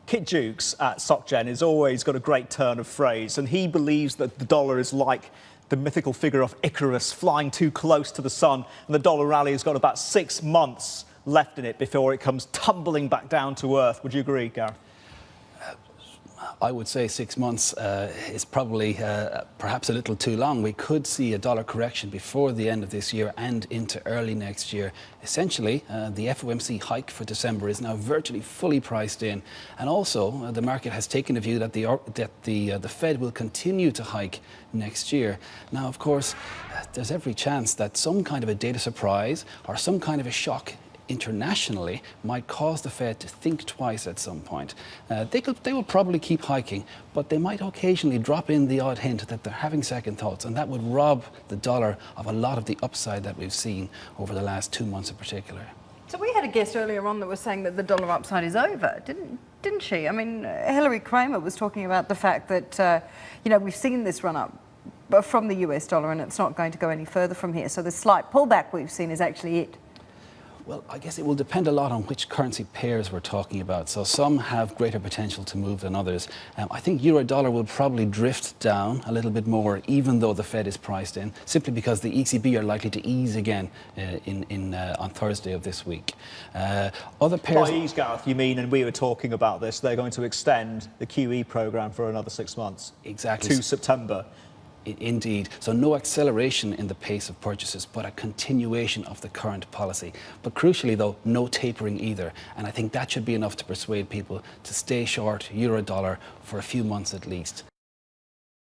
Kit Jukes at SocGen has always got a great turn of phrase, and he believes that the dollar is like the mythical figure of Icarus flying too close to the sun, and the dollar rally has got about 6 months left in it before it comes tumbling back down to earth. Would you agree, Gareth? I would say 6 months is probably perhaps a little too long. We could see a dollar correction before the end of this year and into early next year. Essentially, the FOMC hike for December is now virtually fully priced in, and also the market has taken a view that the Fed will continue to hike next year. Now, of course, there's every chance that some kind of a data surprise or some kind of a shock internationally might cause the Fed to think twice at some point. They will probably keep hiking, but they might occasionally drop in the odd hint that they're having second thoughts, and that would rob the dollar of a lot of the upside that we've seen over the last 2 months in particular. So we had a guest earlier on that was saying that the dollar upside is over, didn't she? I mean, Hillary Kramer was talking about the fact that, we've seen this run up from the US dollar and it's not going to go any further from here. So the slight pullback we've seen is actually it. Well, I guess it will depend a lot on which currency pairs we're talking about. So some have greater potential to move than others. I think euro-dollar will probably drift down a little bit more, even though the Fed is priced in, simply because the ECB are likely to ease again on Thursday of this week. Other pairs... By ease, Gareth, you mean, and we were talking about this, they're going to extend the QE programme for another 6 months. Exactly. To September. Indeed. So no acceleration in the pace of purchases, but a continuation of the current policy. But crucially, though, no tapering either. And I think that should be enough to persuade people to stay short euro-dollar for a few months at least.